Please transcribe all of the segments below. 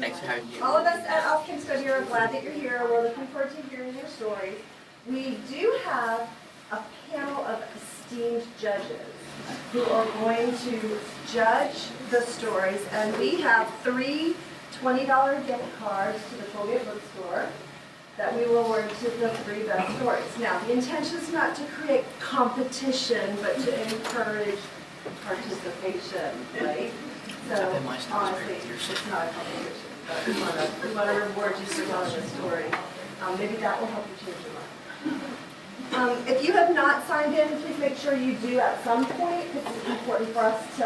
Thanks for having me. All of us at Off Campus Study are glad that you're here. We're looking forward to hearing your stories. We do have a panel of esteemed judges who are going to judge the stories, and we have three $20 gift cards to the Colgate bookstore that we will award to the three best stories. Now, the intention is not to create competition, but to encourage participation, right? So, honestly, it's not a competition, but we want to reward you for telling the story. Maybe that will help you change your mind. If you have not signed in, please make sure you do at some point, because it's important for us to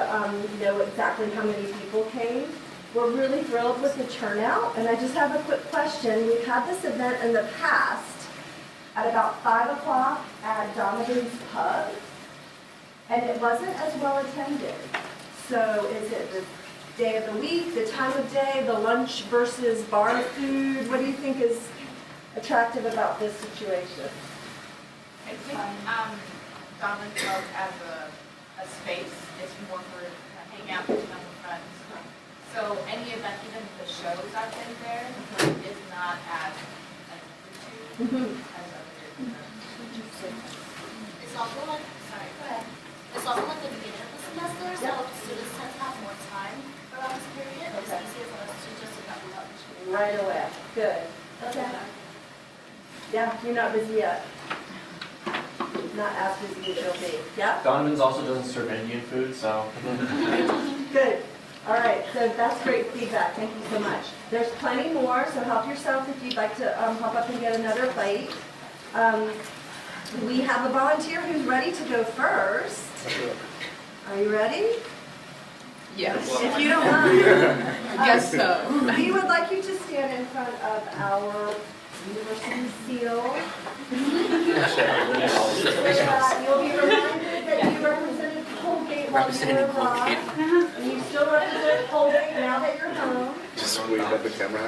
know exactly how many people came. We're really thrilled with the turnout, and I just have a quick question. We've had this event in the past at about 5 o'clock at Donovan's Pub, and it wasn't as well attended. So is it the day of the week, the time of day, the lunch versus bar food? What do you think is attractive about this situation? I think Donovan's Pub as a space is more for hanging out with friends. So any event, even the shows I've been there, is not as institute as other It's also like, sorry, go ahead. It's also like the beginning of the semester, so students tend to have more time around this period. It's easier for us to just have lunch. Right away. Good. Okay. Yeah, you're not busy yet. Not as busy as you'll be. Yeah? Donovan's also doesn't serve Indian food, so. Good. All right, so that's great feedback. Thank you so much. There's plenty more, so help yourself if you'd like to hop up and get another plate. We have a volunteer who's ready to go first. Are you ready? Yes. If you don't mind. Guess so. We would like you to stand in front of our university seal. You'll be reminded that you represented Colgate while you were abroad. And you still represent Colgate now that you're home. Just wave at the camera.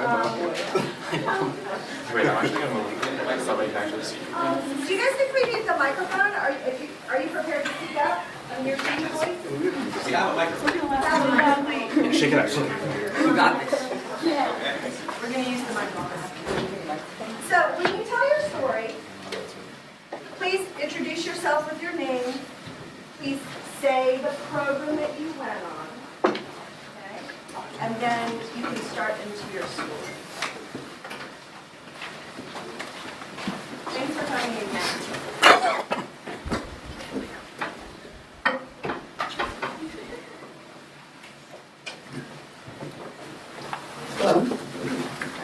Wait, I'm actually going to move like somebody can actually see. Do you guys think we need the microphone? Are you prepared to speak up on your team voice? We have a microphone. Shake it out, shake it out. You got this. We're going to use the microphone. So when you tell your story, please introduce yourself with your name. Please say the program that you went on. Okay? And then you can start into your story. Thanks for coming in, Matt. Hello.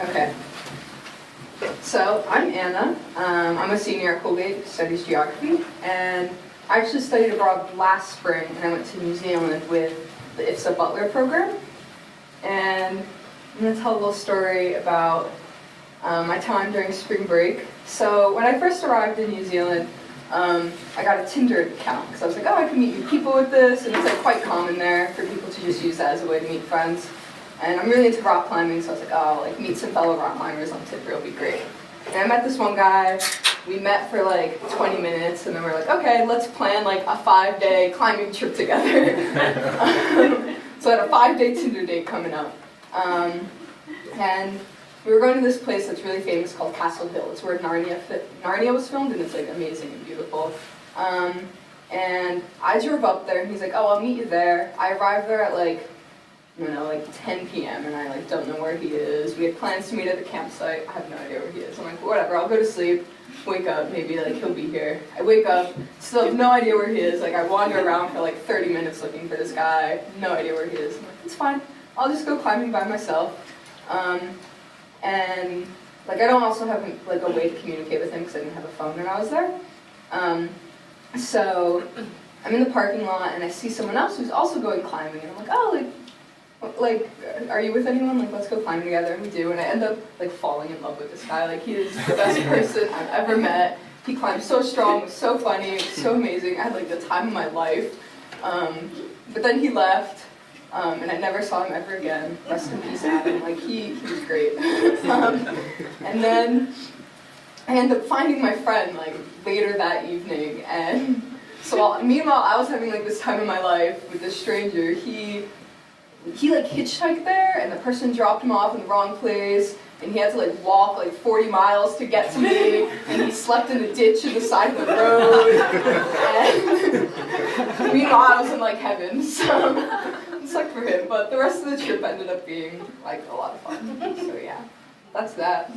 Okay. So I'm Anna. I'm a senior at Colgate, studies geography, and I actually studied abroad last spring, and I went to New Zealand with the IFSA Butler program. And I'm going to tell a little story about my time during spring break. So when I first arrived in New Zealand, I got a Tinder account because I was like, oh, I can meet new people with this, and it's like quite common there for people to just use that as a way to meet friends. And I'm really into rock climbing, so I was like, oh, like meet some fellow rock climbers on Tinder will be great. And I met this one guy. We met for like 20 minutes, and then we're like, okay, let's plan like a 5-day climbing trip together. So I had a 5-day Tinder date coming up. And we were going to this place that's really famous called Castle Hill. It's where Narnia was filmed, and it's like amazing and beautiful. And I drove up there, and he's like, oh, I'll meet you there. I arrived there at like, I don't know, like 10 p.m. and I like don't know where he is. We had plans to meet at the campsite. I have no idea where he is. I'm like, whatever, I'll go to sleep, wake up, maybe like he'll be here. I wake up, still have no idea where he is. Like I wander around for like 30 minutes looking for this guy, no idea where he is. I'm like, it's fine, I'll just go climbing by myself. And like I don't also have like a way to communicate with him because I didn't have a phone when I was there. So I'm in the parking lot and I see someone else who's also going climbing, and I'm like, oh, like, are you with anyone? Like, let's go climbing together. And we do, and I end up like falling in love with this guy. Like, he is the best person I've ever met. He climbed so strong, was so funny, was so amazing. I had like the time of my life. But then he left, and I never saw him ever again. Rest in peace, Adam. Like, he was great. And then I ended up finding my friend like later that evening, and so meanwhile I was having like this time of my life with this stranger. He he like hitchhiked there, and the person dropped him off in the wrong place, and he had to like walk like 40 miles to get to me, and he slept in a ditch in the side of the road. And meanwhile, I was in like heaven, so it's like for him. But the rest of the trip ended up being like a lot of fun. So yeah, that's that.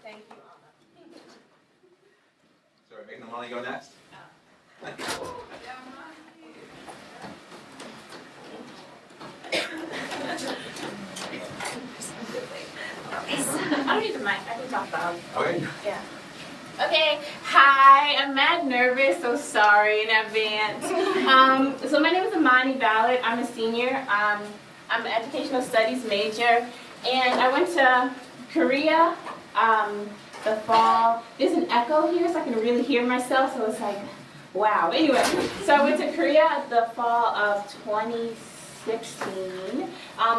Thank you, Anna. So we're making the money go next? I don't need the mic, I can talk loud. Okay. Yeah. Okay, hi, I'm mad nervous, so sorry in advance. So my name is Amani Ballard, I'm a senior. I'm an educational studies major, and I went to Korea the fall. There's an echo here, so I can really hear myself, so it's like, wow. Anyway, so I went to Korea the fall of 2016.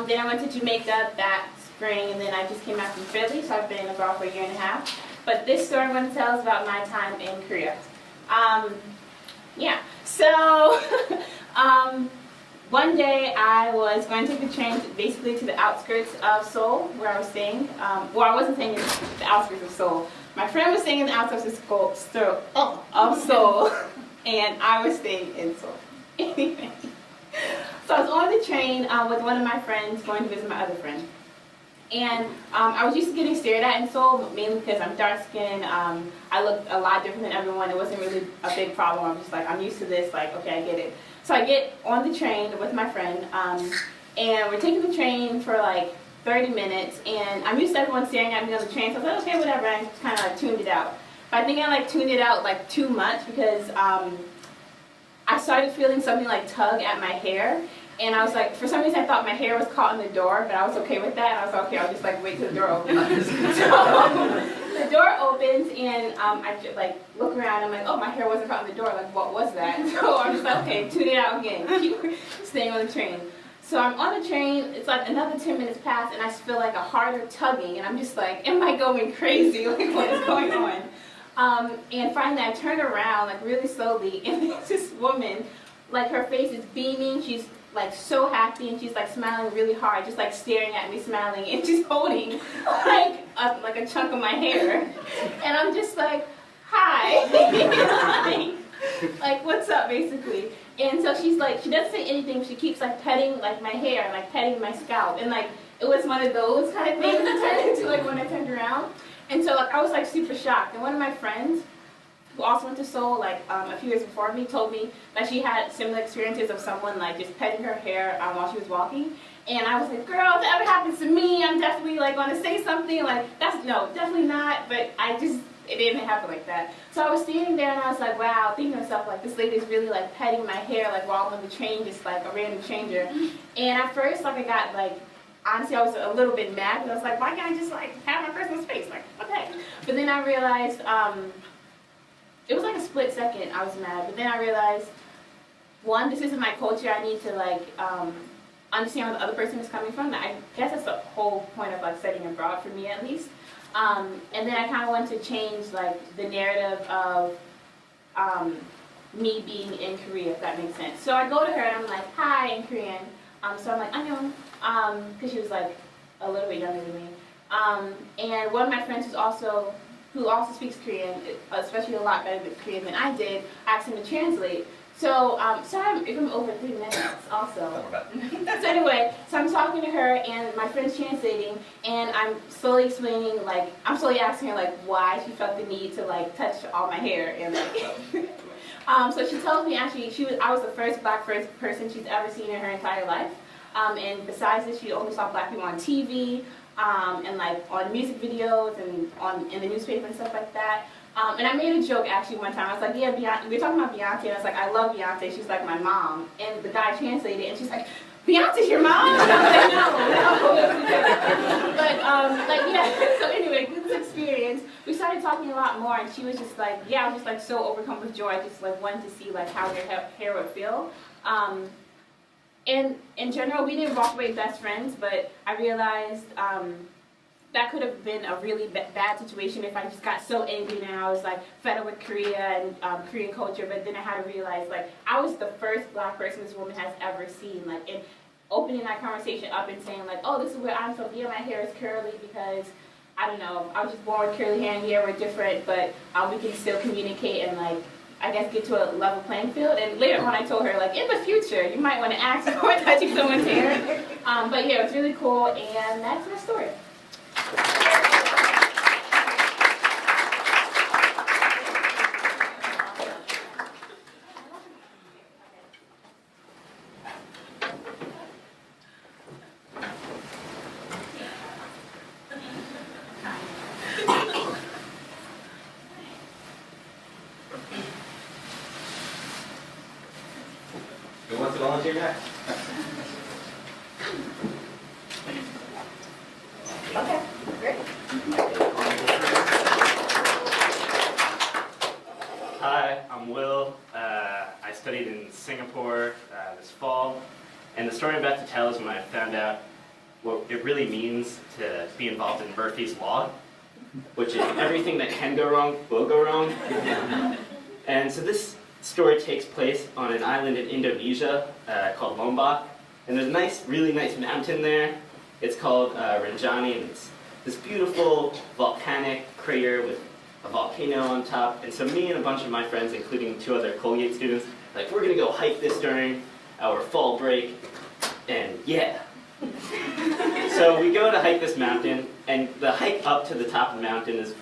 Then I went to Jamaica that spring, and then I just came back from Philly, so I've been abroad for a year and a half. But this story I'm going to tell is about my time in Korea. Yeah, so one day I was going to take the train basically to the outskirts of Seoul, where I was staying. Well, I wasn't staying in the outskirts of Seoul. My friend was staying in the outskirts of Seoul, and I was staying in Seoul. Anyway, so I was on the train with one of my friends going to visit my other friend. And I was used to getting stared at in Seoul, mainly because I'm dark skinned. I looked a lot different than everyone. It wasn't really a big problem. I'm just like, I'm used to this, like, okay, I get it. So I get on the train with my friend, and we're taking the train for like 30 minutes, and I'm used to everyone staring at me on the train, so I was like, okay, whatever, I just kind of like tuned it out. But I think I like tuned it out like too much, because I started feeling something like tug at my hair. And I was like, for some reason I thought my hair was caught in the door, but I was okay with that. And I was like, okay, I'll just like wait till the door opens. So the door opens, and I just like look around. I'm like, oh, my hair wasn't caught in the door. Like, what was that? So I'm just like, okay, tune it out again. Keep staying on the train. So I'm on the train. It's like another 10 minutes pass, and I feel like a harder tugging. And I'm just like, am I going crazy? Like, what is going on? And finally I turn around like really slowly, and there's this woman, like her face is beaming. She's like so happy, and she's like smiling really hard, just like staring at me, smiling, and she's holding like a chunk of my hair, and I'm just like, hi, like what's up, basically. And so she's like, she doesn't say anything. She keeps like petting like my hair, and like petting my scalp, and like it was one of those kind of things that turned into like when I turned around. And so like I was like super shocked. And one of my friends, who also went to Seoul like a few years before me, told me that she had similar experiences of someone like just petting her hair while she was walking. And I was like, girl, if that ever happens to me, I'm definitely like going to say something. Like, that's, no, definitely not. But it didn't happen like that. So I was standing there, and I was like, wow, thinking to myself, like, this lady's really like petting my hair like while I'm on the train, just like a random stranger. And at first, like, I got like, honestly, I was a little bit mad, because I was like, why can't I just like have my personal space? Like, okay. But then I realized, it was like a split second I was mad, but then I realized, one, this isn't my culture. I need to like understand where the other person is coming from. I guess that's the whole point of like studying abroad, for me at least. And then I kind of wanted to change like the narrative of me being in Korea, if that makes sense. So I go to her and I'm like, hi, in Korean. So I'm like, annyeong, because she was like a little bit younger than me. And one of my friends who also speaks Korean, especially a lot better with Korean than I did, asked him to translate. So, sorry, I'm over 3 minutes also. So anyway, so I'm talking to her, and my friend's translating, and I'm slowly explaining, like, I'm slowly asking her, like, why she felt the need to, like, touch all my hair, and, like, so she tells me, actually, I was the first black person she's ever seen in her entire life, and besides this, she only saw black people on TV, and like on music videos and in the newspaper and stuff like that. And I made a joke actually one time. I was like, yeah, Beyonce. We were talking about Beyonce, and I was like, I love Beyonce. She's like my mom. And the guy translated it, and she's like, Beyonce's your mom? And I was like, no. But like yeah. So anyway, through this experience, we started talking a lot more, and she was just like, yeah, I was just like so overcome with joy. I just like wanted to see like how her hair would feel. And in general, we didn't walk away best friends, but I realized that that could have been a really bad situation if I just got so angry and I was like fed up with Korea and Korean culture. But then I had to realize like I was the first Black person this woman has ever seen. Like in opening that conversation up and saying like, oh, this is where I'm from. Yeah, my hair is curly because I don't know. I was just born with curly hair and yeah, we're different, but we can still communicate and like I guess get to a level playing field. And later on, I told her like in the future you might want to ask before touching someone's hair. But yeah, it was really cool, and that's my story. Who wants to volunteer next? Okay, great. Hi, I'm Will. I studied in Singapore this fall, and the story I'm about to tell is when I found out what it really means to be involved in Murphy's Law, which is everything that can go wrong will go wrong. And so this story takes place on an island in Indonesia called Lombok, and there's a nice, really nice mountain there. It's called Rinjani, and it's this beautiful volcanic crater with a volcano on top. And so me and a bunch of my friends, including 2 other Colgate students, like we're gonna go hike this during our fall break, and yeah. So we go to hike this mountain, and the hike up to the top of the mountain is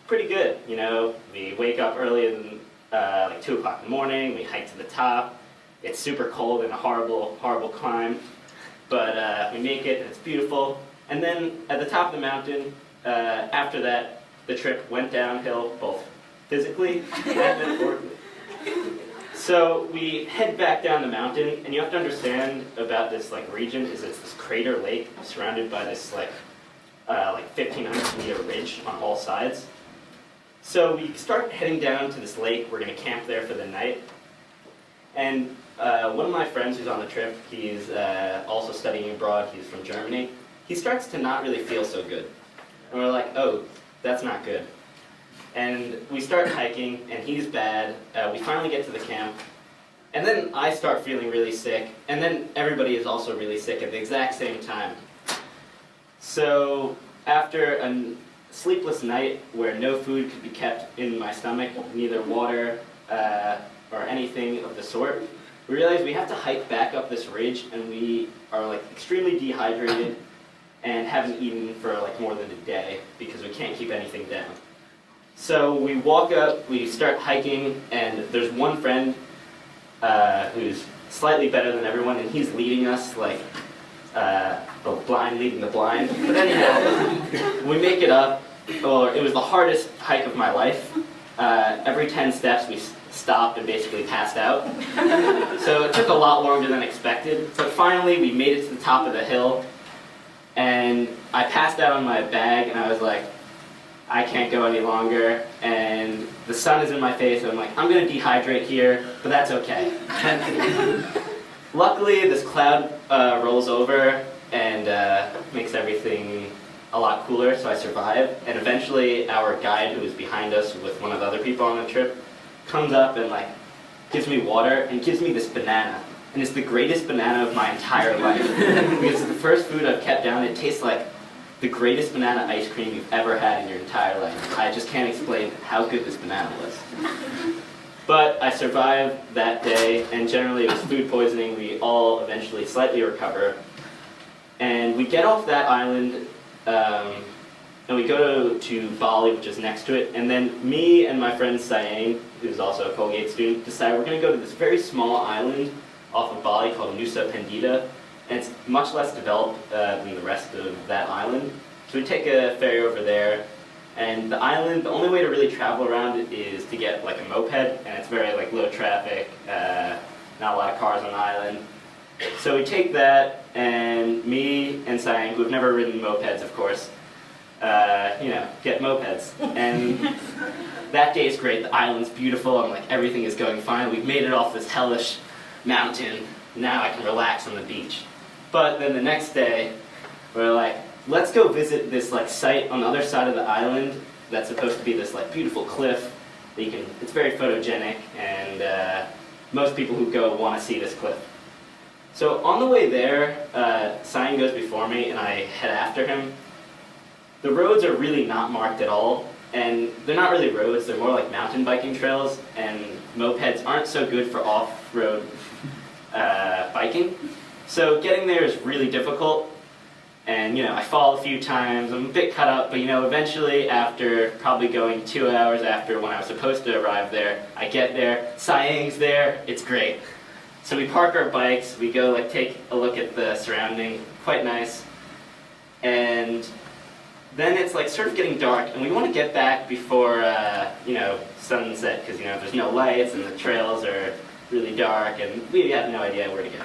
pretty good. You know, we wake up early than like 2 o'clock in the morning, we hike to the top. It's super cold and a horrible, horrible climb, but we make it and it's beautiful. And then at the top of the mountain, after that, the trip went downhill, both physically and metaphorically. So we head back down the mountain, and you have to understand about this like region is it's this crater lake surrounded by this like 1,500 meter ridge on all sides. So we start heading down to this lake. We're going to camp there for the night. And one of my friends who's on the trip, he's also studying abroad. He's from Germany. He starts to not really feel so good. And we're like, oh, that's not good. And we start hiking, and he's bad. We finally get to the camp. And then I start feeling really sick. And then everybody is also really sick at the exact same time. So after a sleepless night where no food could be kept in my stomach, neither water or anything of the sort, we realized we have to hike back up this ridge, and we are like extremely dehydrated and haven't eaten for like more than a day because we can't keep anything down. So we walk up, we start hiking, and there's one friend who's slightly better than everyone, and he's leading us like the blind leading the blind. But anyhow, we make it up. Well, it was the hardest hike of my life. Every 10 steps we stopped and basically passed out. So it took a lot longer than expected. But finally we made it to the top of the hill, and I passed out on my bag, and I was like, I can't go any longer, and the sun is in my face, and I'm like, I'm gonna dehydrate here, but that's okay. Luckily, this cloud rolls over and makes everything a lot cooler, so I survive. And eventually, our guide, who was behind us with one of the other people on the trip, comes up and like gives me water and gives me this banana. And it's the greatest banana of my entire life. Because it's the first food I've kept down. It tastes like the greatest banana ice cream you've ever had in your entire life. I just can't explain how good this banana was. But I survived that day, and generally it was food poisoning. We all eventually slightly recover. And we get off that island, and we go to Bali, which is next to it. And then me and my friend Sayang, who's also a Colgate student, decide we're going to go to this very small island off of Bali called Nusa Penida. And it's much less developed than the rest of that island. So we take a ferry over there, and the island, the only way to really travel around it is to get like a moped, and it's very like low traffic, not a lot of cars on the island. So we take that, and me and Sayang, who've never ridden mopeds, of course, get mopeds. And that day is great. The island's beautiful. I'm like, everything is going fine. We've made it off this hellish mountain. Now I can relax on the beach. But then the next day, we're like, let's go visit this like site on the other side of the island that's supposed to be this like beautiful cliff that you can, it's very photogenic, and most people who go want to see this cliff. So on the way there, Cyan goes before me and I head after him. The roads are really not marked at all, and they're not really roads, they're more like mountain biking trails, and mopeds aren't so good for off-road biking. So getting there is really difficult, and I fall a few times, I'm a bit cut up, but eventually after probably going 2 hours after when I was supposed to arrive there, I get there, Cyan's there, it's great. So we park our bikes, we go like take a look at the surrounding, quite nice, and then it's like sort of getting dark, and we want to get back before sunset, because there's no lights and the trails are really dark, and we have no idea where to go.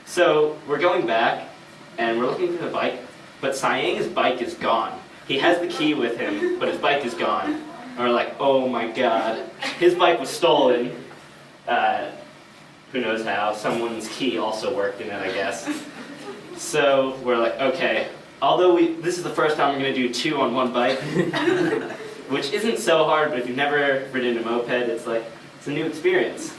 So we're going back, and we're looking for the bike, but Cyan's bike is gone. He has the key with him, but his bike is gone. And we're like, oh my god, his bike was stolen. Who knows how? Someone's key also worked in it, I guess. So we're like, okay. Although this is the first time we're going to do 2 on one bike, which isn't so hard, but if you've never ridden a moped, it's a new experience.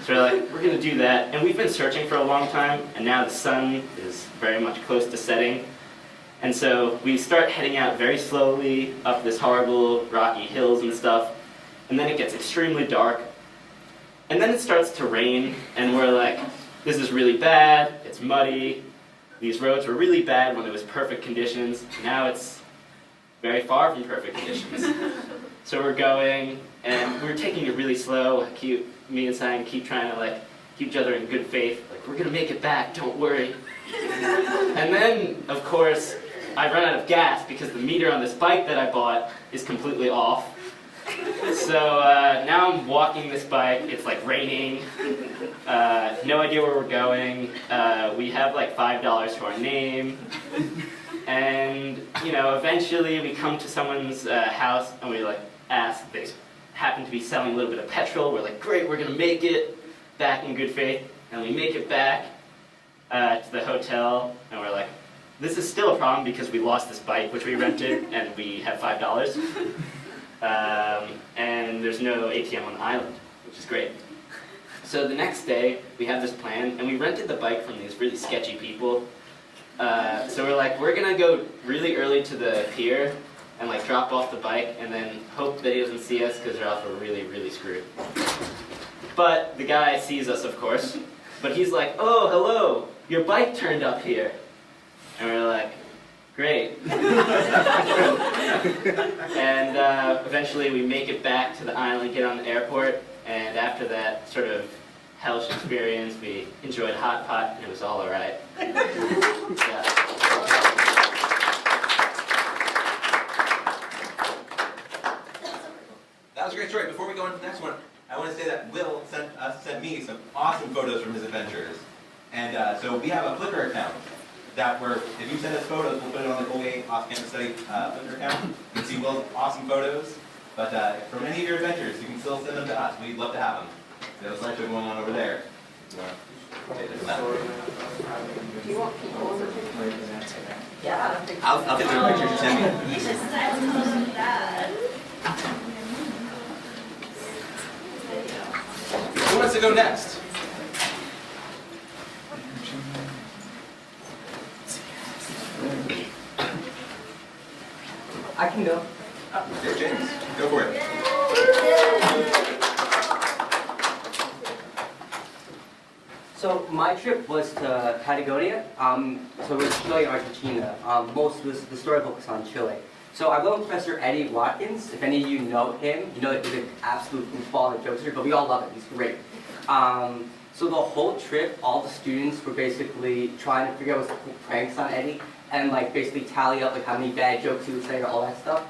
So we're like, we're going to do that. And we've been searching for a long time, and now the sun is very much close to setting. And so we start heading out very slowly up this horrible rocky hills and stuff, and then it gets extremely dark. And then it starts to rain, and we're like, this is really bad, it's muddy. These roads were really bad when it was perfect conditions. Now it's very far from perfect conditions. So we're going, and we're taking it really slow. Me and Cyan keep trying to keep each other in good faith. We're gonna make it back, don't worry. And then, of course, I run out of gas because the meter on this bike that I bought is completely off. So now I'm walking this bike, it's raining, no idea where we're going, we have $5 to our name, and eventually we come to someone's house and we ask if they happen to be selling a little bit of petrol. We're like, great, we're gonna make it back in good faith, and we make it back to the hotel, and we're like, this is still a problem because we lost this bike which we rented and we have $5. And there's no ATM on the island, which is great. So the next day, we have this plan, and we rented the bike from these really sketchy people. So we're like, we're gonna go really early to the pier and drop off the bike, and then hope that he doesn't see us, because or else we're really, really screwed. But the guy sees us, of course, but he's like, oh, hello, your bike turned up here. And we're like, great. And eventually we make it back to the island, get on the airport, and after that sort of hellish experience, we enjoyed hot pot, and it was all alright. Yeah. That was a great story. Before we go on to the next one, I want to say that Will sent me some awesome photos from his adventures. And so we have a Flickr account that if you send us photos, we'll put it on the Colgate Off-Campus Study Flickr account. You can see Will's awesome photos. But from any of your adventures, you can still send them to us. We'd love to have them. There's a slideshow going on over there. Okay, there's that. Do you want people over pictures? Yeah. I'll take the pictures you send me. You should send that. Who wants to go next? I can go. Okay, James, go for it. So my trip was to Patagonia. So it was Chile, Argentina. Most of the story focused on Chile. So I've known Professor Eddie Watkins. If any of you know him, you know that he's an absolute goofball and a jokester, but we all love him. He's great. So the whole trip, all the students were basically trying to figure out what's the cool pranks on Eddie, and basically tally up how many bad jokes he would say or all that stuff.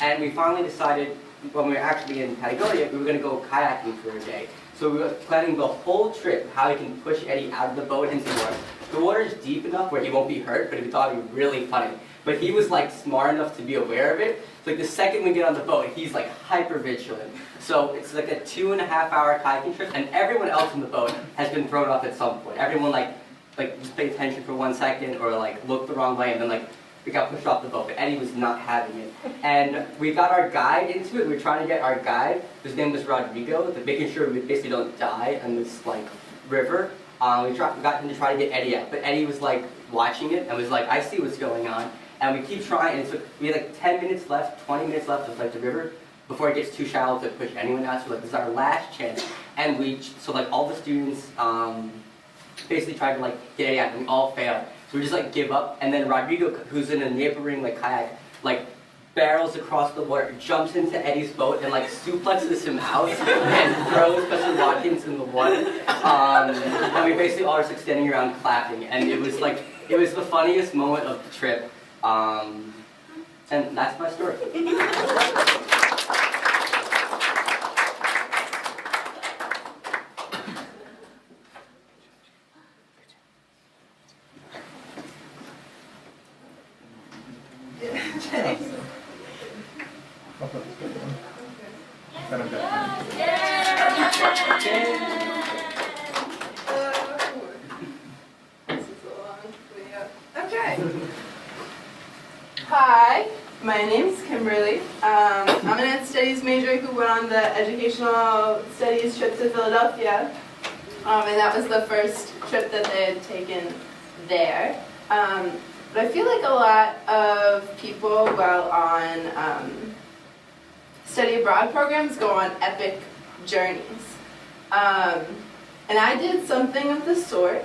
And we finally decided, when we were actually in Patagonia, we were going to go kayaking for a day. So we were planning the whole trip, how we can push Eddie out of the boat into the water. The water is deep enough where he won't be hurt, but we thought it would be really funny. But he was smart enough to be aware of it. So the second we get on the boat, he's hyper vigilant. So it's a 2.5-hour kayaking trip, and everyone else in the boat has been thrown off at some point. Everyone just pay attention for 1 second, or look the wrong way, and then we got pushed off the boat, but Eddie was not having it. And we got our guide into it. We were trying to get our guide, whose name was Rodrigo, making sure we basically don't die in this like river. We got him to try to get Eddie out, but Eddie was like watching it and was like, I see what's going on. And we keep trying, and so we had like 10 minutes left, 20 minutes left of like the river before it gets too shallow to push anyone out. So like this is our last chance. And so like all the students basically tried to like get Eddie out, and we all failed. So we just like give up, and then Rodrigo, who's in a neighboring like kayak, like barrels across the water, jumps into Eddie's boat and like suplexes him out and throws Professor Watkins in the water. And we basically all just like standing around clapping, and it was the funniest moment of the trip. And that's my story. Okay. Hi, my name's Kimberly. I'm an ed studies major who went on the educational studies trip to Philadelphia. And that was the first trip that they had taken there. But I feel like a lot of people while on study abroad programs go on epic journeys. And I did something of the sort.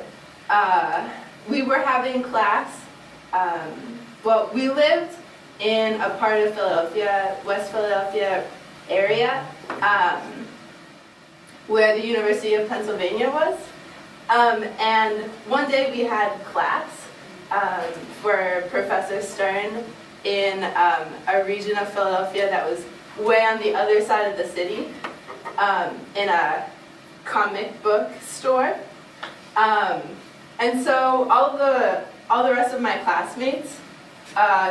We were having class. Well, we lived in a part of Philadelphia, West Philadelphia area, where the University of Pennsylvania was. And one day we had class for Professor Stern in a region of Philadelphia that was way on the other side of the city, in a comic book store. And so all the rest of my classmates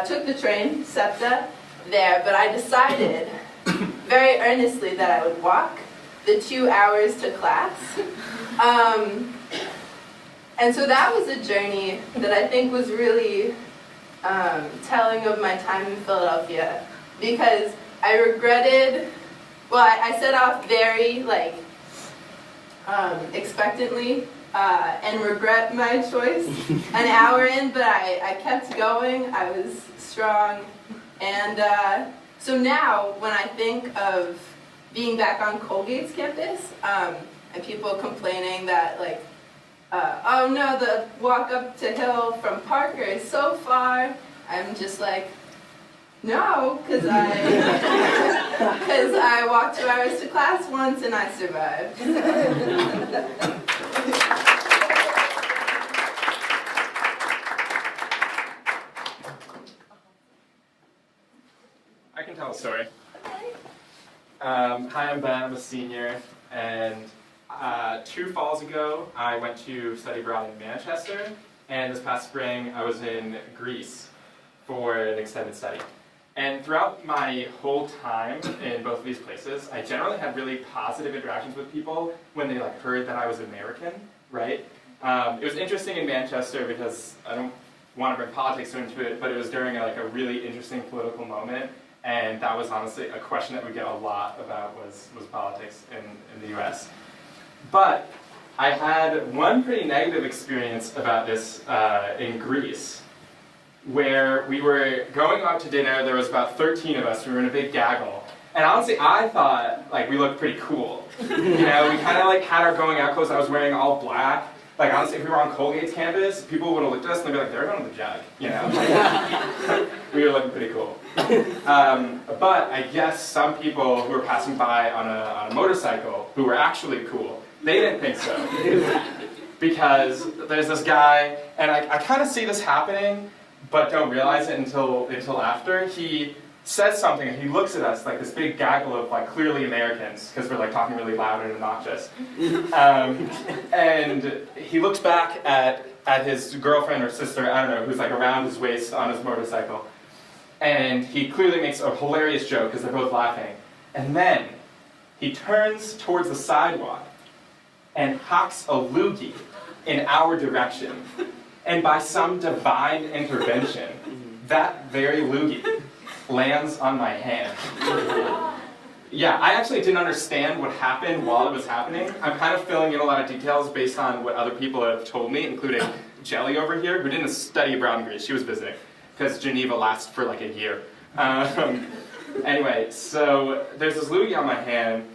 took the train, SEPTA, there, but I decided very earnestly that I would walk the 2 hours to class. And so that was a journey that I think was really telling of my time in Philadelphia, because I regretted, well, I set off very expectantly and regret my choice an hour in, but I kept going. I was strong. And so now when I think of being back on Colgate's campus and people complaining that oh no, the walk up to Hill from Parker is so far, I'm just like, no, because I walked 2 hours to class once and I survived. I can tell a story. Hi, I'm Ben. I'm a senior, and 2 falls ago, I went to study abroad in Manchester, and this past spring, I was in Greece for an extended study. And throughout my whole time in both of these places, I generally had really positive interactions with people when they heard that I was American, right? It was interesting in Manchester because I don't want to bring politics into it, but it was during a really interesting political moment, and that was honestly a question that we get a lot about was politics in the US. But I had one pretty negative experience about this in Greece, where we were going out to dinner. There was about 13 of us. We were in a big gaggle. And honestly, I thought we looked pretty cool. You know, we kind of had our going out clothes. I was wearing all black. Honestly, if we were on Colgate's campus, people would have looked at us and they'd be like, they're going to the Jag, you know? We were looking pretty cool. But I guess some people who were passing by on a motorcycle who were actually cool, they didn't think so. Because there's this guy, and I kind of see this happening, but don't realize it until after. He says something, and he looks at us like this big gaggle of clearly Americans, because we're talking really loud and obnoxious. And he looks back at his girlfriend or sister, I don't know, who's around his waist on his motorcycle. And he clearly makes a hilarious joke because they're both laughing. And then he turns towards the sidewalk and hocks a loogie in our direction. And by some divine intervention, that very loogie lands on my hand. Yeah, I actually didn't understand what happened while it was happening. I'm kind of filling in a lot of details based on what other people have told me, including Jelly over here, who didn't study abroad in Greece. She was visiting, because Geneva lasts for like a year. Anyway, so there's this loogie on my hand,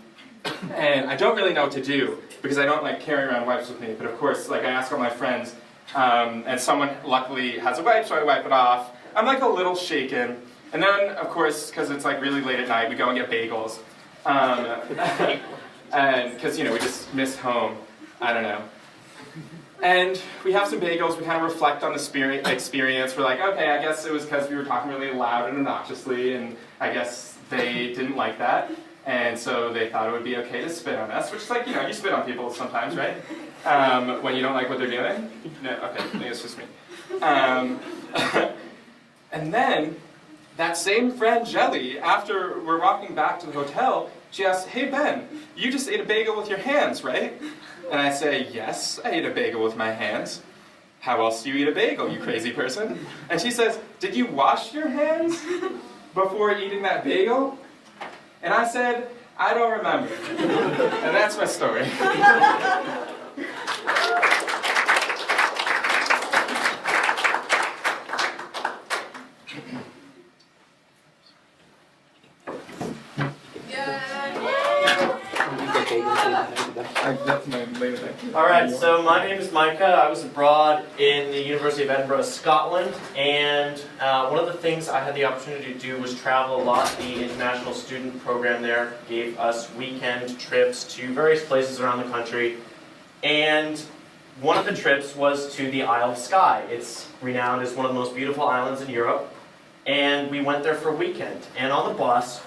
and I don't really know what to do, because I don't like carry around wipes with me, but of course, like I ask all my friends, and someone luckily has a wipe, so I wipe it off. I'm like a little shaken. And then, of course, because it's like really late at night, we go and get bagels. And because, you know, we just missed home. I don't know. And we have some bagels, we kind of reflect on the experience. We're like, okay, I guess it was because we were talking really loud and obnoxiously, and I guess they didn't like that. And so they thought it would be okay to spit on us, which is like, you know, you spit on people sometimes, right? When you don't like what they're doing. No, okay, I think it's just me. And then, that same friend Jelly, after we're walking back to the hotel, she asks, hey Ben, you just ate a bagel with your hands, right? And I say, yes, I ate a bagel with my hands. How else do you eat a bagel, you crazy person? And she says, did you wash your hands before eating that bagel? And I said, I don't remember. And that's my story. That's my later thing. Alright, so my name is Micah. I was abroad in the University of Edinburgh, Scotland, and one of the things I had the opportunity to do was travel a lot. The international student program there gave us weekend trips to various places around the country, and one of the trips was to the Isle of Skye. It's renowned as one of the most beautiful islands in Europe, and we went there for a weekend. And on the bus,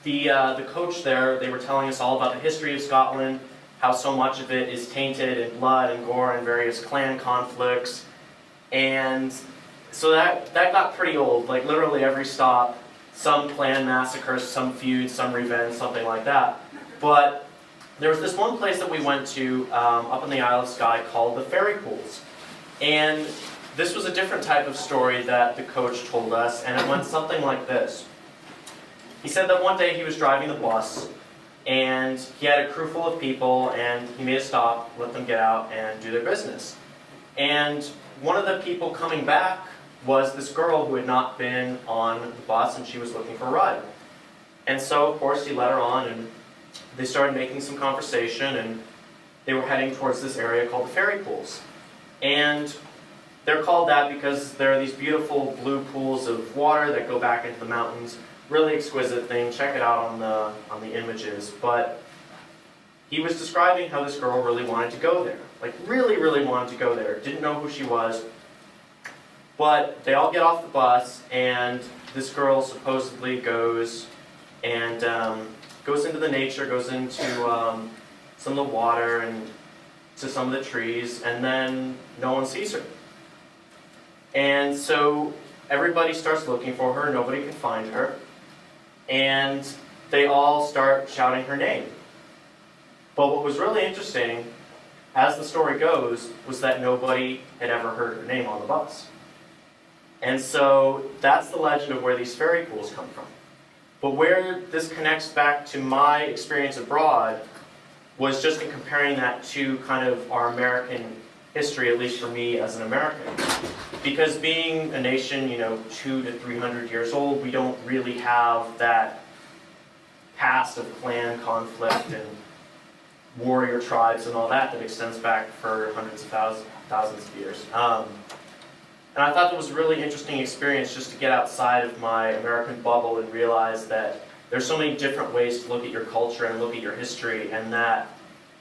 the coach there, they were telling us all about the history of Scotland, how so much of it is tainted in blood and gore and various clan conflicts. And so that got pretty old. Like literally every stop, some clan massacres, some feuds, some revenge, something like that. But there was this one place that we went to up in the Isle of Skye called the Fairy Pools. And this was a different type of story that the coach told us, and it went something like this. He said that one day he was driving the bus, and he had a crew full of people, and he made a stop, let them get out and do their business. And one of the people coming back was this girl who had not been on the bus, and she was looking for a ride. And so, of course, he let her on, and they started making some conversation, and they were heading towards this area called the Fairy Pools. And they're called that because there are these beautiful blue pools of water that go back into the mountains. Really exquisite thing. Check it out on the images. But he was describing how this girl really wanted to go there. Like really, really wanted to go there. Didn't know who she was. But they all get off the bus, and this girl supposedly goes and goes into the nature, goes into some of the water and to some of the trees, and then no one sees her. And so everybody starts looking for her. Nobody can find her. And they all start shouting her name. But what was really interesting, as the story goes, was that nobody had ever heard her name on the bus. And so that's the legend of where these fairy pools come from. But where this connects back to my experience abroad was just in comparing that to kind of our American history, at least for me as an American. Because being a nation, 200 to 300 years old, we don't really have that past of clan conflict and warrior tribes and all that extends back for hundreds of thousands of years. And I thought it was a really interesting experience just to get outside of my American bubble and realize that there's so many different ways to look at your culture and look at your history, and that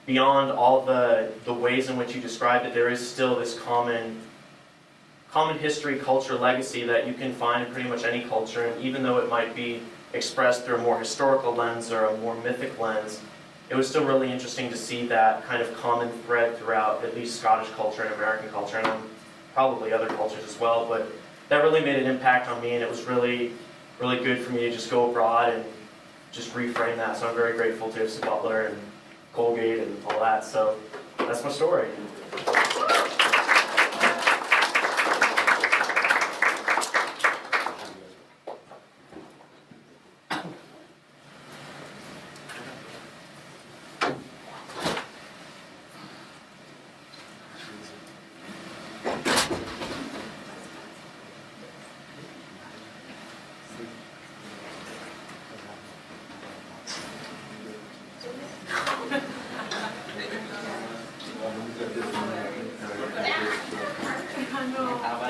beyond all the ways in which you described it, there is still this common history, culture, legacy that you can find in pretty much any culture. And even though it might be expressed through a more historical lens or a more mythic lens, it was still really interesting to see that kind of common thread throughout at least Scottish culture and American culture, and probably other cultures as well. But that really made an impact on me, and it was really, really good for me to just go abroad and just reframe that. So I'm very grateful to Ipsy Butler and Colgate and all that. So that's my story.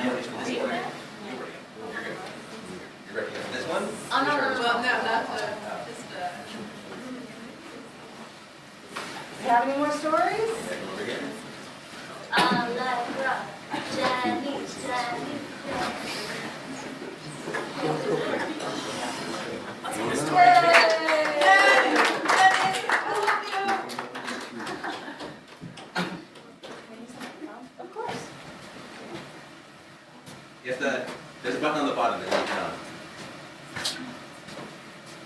Yeah, this one. You're good. You're ready for this one? Oh, no, no, no. Well, no, not the, just Do you have any more stories? Okay, over here. Allegra, Jenny, Jenny. Of course. You have to, there's a button on the bottom that you turn on.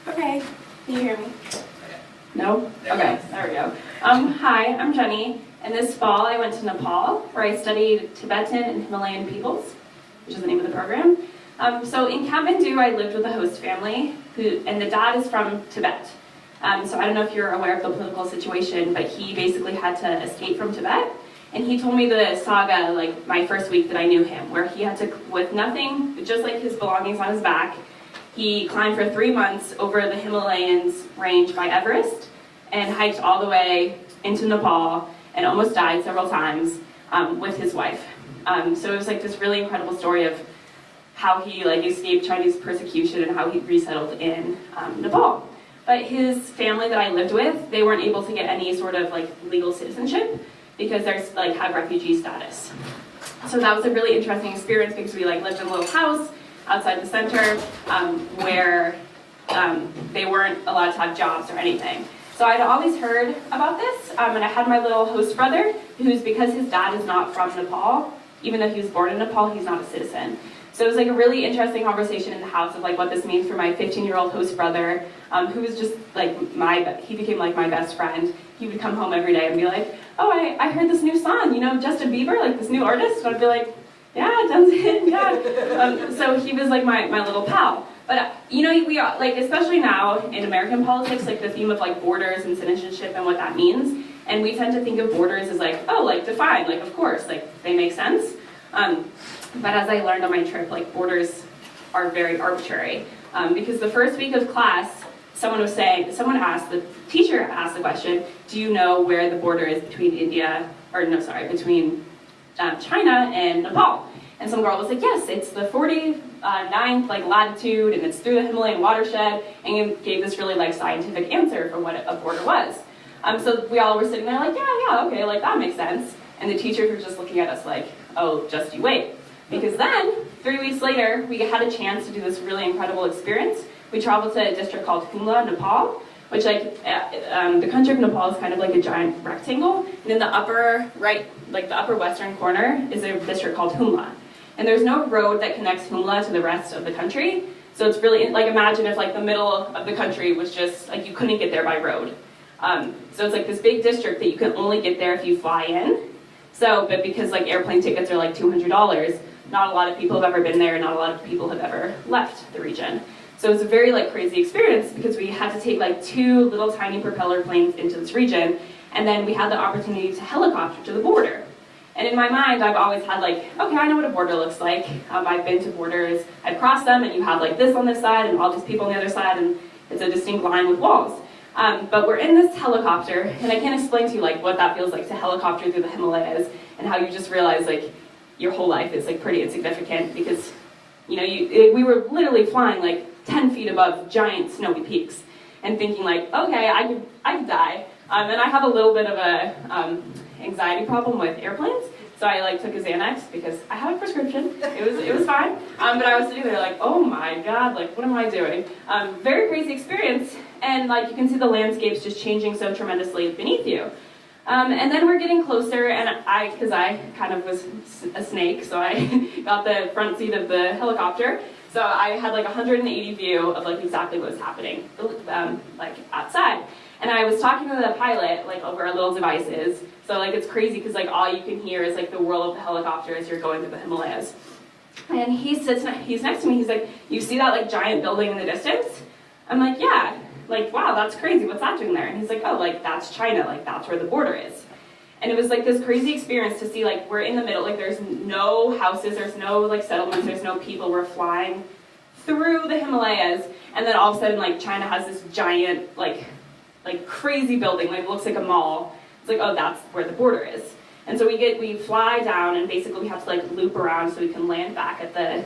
Okay, can you hear me? Okay. No? There you Okay, there we go. Hi, I'm Jenny, and this fall I went to Nepal, where I studied Tibetan and Himalayan peoples, which is the name of the program. So in Kathmandu, I lived with a host family, and the dad is from Tibet. So I don't know if you're aware of the political situation, but he basically had to escape from Tibet. And he told me the saga, like my first week that I knew him, where he had to, with nothing, just like his belongings on his back, he climbed for 3 months over the Himalayas range by Everest and hiked all the way into Nepal and almost died several times with his wife. So it was like this really incredible story of how he like escaped Chinese persecution and how he resettled in Nepal. But his family that I lived with, they weren't able to get any sort of like legal citizenship because they're like have refugee status. So that was a really interesting experience because we like lived in a little house outside the center where they weren't allowed to have jobs or anything. So I'd always heard about this, and I had my little host brother, who's, because his dad is not from Nepal, even though he was born in Nepal, he's not a citizen. So it was like a really interesting conversation in the house of like what this means for my 15-year-old host brother, who was just like he became like my best friend. He would come home every day and be like, oh, I heard this new song, you know, Justin Bieber, like this new artist? And I'd be like, yeah, Justin, yeah. So he was like my little pal. But you know, we are, like, especially now in American politics, like the theme of like borders and citizenship and what that means, and we tend to think of borders as like, oh, like defined, like of course, like they make sense. But as I learned on my trip, like borders are very arbitrary, because the first week of class, the teacher asked the question, do you know where the border is between between China and Nepal? And some girl was like, yes, it's the 49th like latitude, and it's through the Himalayan watershed, and gave this really like scientific answer for what a border was. So we all were sitting there like, yeah, okay, like that makes sense. And the teachers were just looking at us like, oh, just you wait. Because then, 3 weeks later, we had a chance to do this really incredible experience. We traveled to a district called Humla, Nepal, which like, the country of Nepal is kind of like a giant rectangle. And in the upper right, like the upper western corner, is a district called Humla. And there's no road that connects Humla to the rest of the country. So it's really, like imagine if like the middle of the country was just, like you couldn't get there by road. So it's like this big district that you can only get there if you fly in. So, but because like airplane tickets are like $200, not a lot of people have ever been there, not a lot of people have ever left the region. So it's a very like crazy experience because we had to take like 2 little tiny propeller planes into this region, and then we had the opportunity to helicopter to the border. And in my mind, I've always had like, okay, I know what a border looks like. I've been to borders, I've crossed them, and you have like this on this side and all these people on the other side, and it's a distinct line with walls. But we're in this helicopter, and I can't explain to you like what that feels like to helicopter through the Himalayas, and how you just realize like your whole life is like pretty insignificant because, you know, we were literally flying like 10 feet above giant snowy peaks, and thinking like, okay, I could die. And I have a little bit of a anxiety problem with airplanes, so I like took a Xanax because I have a prescription. It was fine. But I was sitting there like, oh my god, like what am I doing? Very crazy experience, and like you can see the landscapes just changing so tremendously beneath you. And then we're getting closer, and because I kind of was a snake, so I got the front seat of the helicopter. So I had like 180 view of like exactly what was happening, like outside. And I was talking to the pilot like over our little devices. So like it's crazy because like all you can hear is like the whirl of the helicopter as you're going through the Himalayas. And he's next to me. He's like, you see that like giant building in the distance? I'm like, yeah. Like, wow, that's crazy. What's that doing there? And he's like, oh, like that's China. Like that's where the border is. And it was like this crazy experience to see like we're in the middle. Like there's no houses. There's no like settlements. There's no people. We're flying through the Himalayas, and then all of a sudden like China has this giant like crazy building. Like it looks like a mall. It's like, oh, that's where the border is. And so we fly down, and basically we have to like loop around so we can land back at the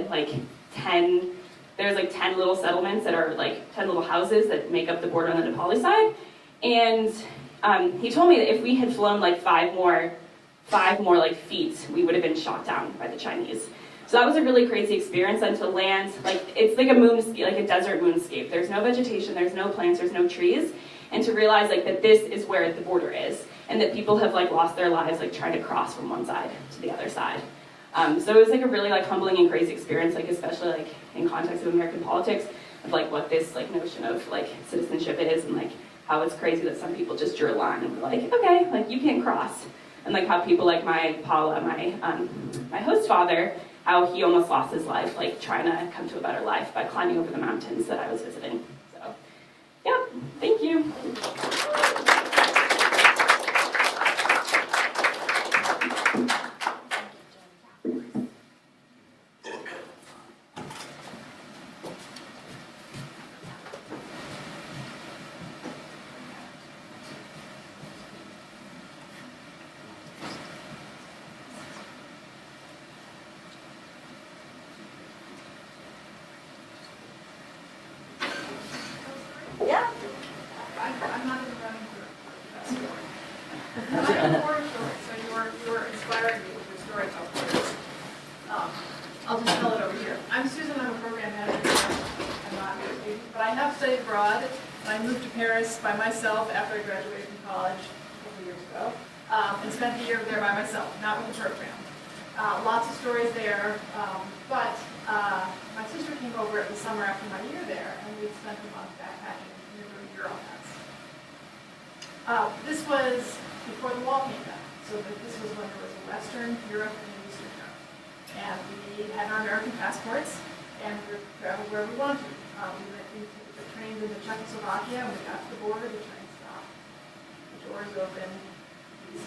like 10, there's like 10 little settlements that are like 10 little houses that make up the border on the Nepali side. And he told me that if we had flown like five more like feet, we would have been shot down by the Chinese. So that was a really crazy experience. And to land, like it's like a moonscape, like a desert moonscape. There's no vegetation, there's no plants, there's no trees. And to realize like that this is where the border is, and that people have like lost their lives like trying to cross from one side to the other side. So it was like a really like humbling and crazy experience, like especially like in context of American politics, of like what this like notion of like citizenship is, and like how it's crazy that some people just drew a line and were like, okay, like you can't cross. And like how people like Paula, my host father, how he almost lost his life like trying to come to a better life by climbing over the mountains that I was visiting. So, yeah, thank you. Yeah. I'm not even running through that story. I have more stories, so you were inspiring me with your story about Colgate. I'll just tell it over here. I'm Susan, I'm a program manager here. I'm not a student, but I have studied abroad. I moved to Paris by myself after I graduated from college a couple years ago, and spent the year there by myself, not with the program. Lots of stories there, but my sister came over the summer after my year there, and we spent a month backpacking in the Euromats. This was before the wall came down, so this was when there was a Western Europe and an Eastern Europe. And we had our American passports, and we traveled where we wanted to. We went into the trains into Czechoslovakia, and we got to the border, the train stopped. The doors opened, these,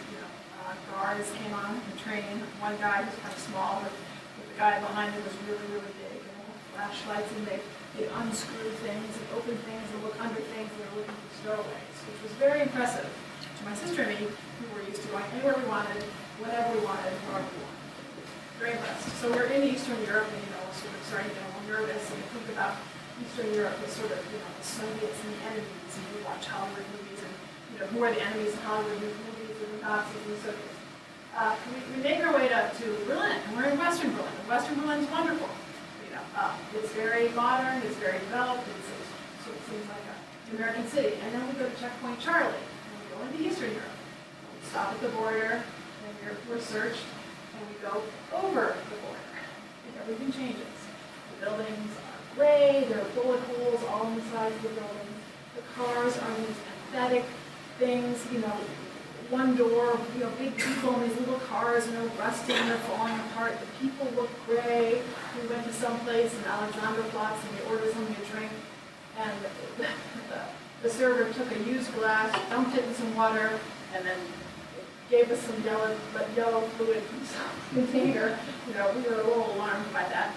guards came on the train. One guy was kind of small, but the guy behind him was really, really big, and they had flashlights, and they'd unscrew things and open things and look under things, and they were looking for stowaways, which was very impressive to my sister and me, who were used to going anywhere we wanted, whenever we wanted, however we wanted. Very impressed. So we're in Eastern Europe, and we're sort of starting to get a little nervous, and we think about Eastern Europe as sort of, the Soviets and the enemies, and we watch Hollywood movies, and who are the enemies in Hollywood movies, and the Nazis and the Soviets. We make our way to Berlin, and we're in Western Berlin. And Western Berlin is wonderful. It's very modern, it's very developed, it sort of seems like an American city. And then we go to Checkpoint Charlie, and we go into Eastern Europe. We stop at the border, and we're searched, and we go over the border. And everything changes. The buildings are gray, there are bullet holes all on the sides of the buildings. The cars are these pathetic things, one door, big people in these little cars, rusting, they're falling apart. The people look gray. We went to some place in Alexanderplatz, and we ordered something to drink, and the server took a used glass, dumped it in some water, and then gave us some yellow fluid from some container. We were a little alarmed by that,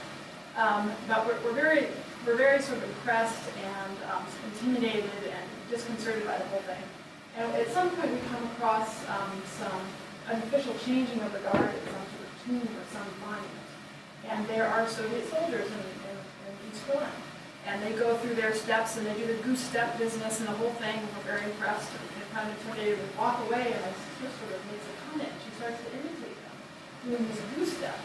but we're very sort of impressed and intimidated and disconcerted by the whole thing. And at some point we come across an official changing of the guard at some sort of tomb or some monument. And there are Soviet soldiers in East Berlin. And they go through their steps, and they do the goose step business and the whole thing. We're very impressed and kind of intimidated. We walk away, and my sister sort of makes a comment. She starts to imitate them, doing this goose step.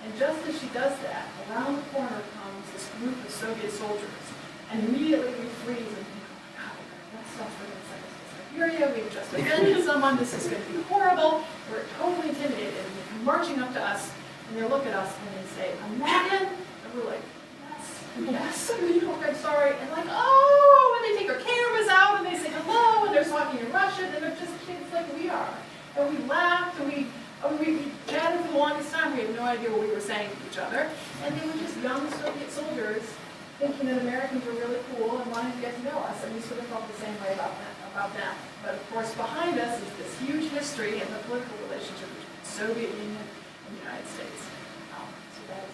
And just as she does that, around the corner comes this group of Soviet soldiers. And immediately we freeze and think, oh my God, that stuff's going to send us to Siberia. We've just offended someone. This is going to be horrible. We're totally intimidated. And they come marching up to us, and they look at us, and they say, American? And we're like, yes, I'm sorry. And like, oh, and they take their cameras out, and they say hello, and they're talking in Russian, and they're just kids like we are. And we laughed, and we chatted for the longest time. We had no idea what we were saying to each other. And they were just young Soviet soldiers thinking that Americans were really cool and wanting to get to know us. And we sort of felt the same way about them. But of course, behind us is this huge history and the political relationship between the Soviet Union and the United States. So that is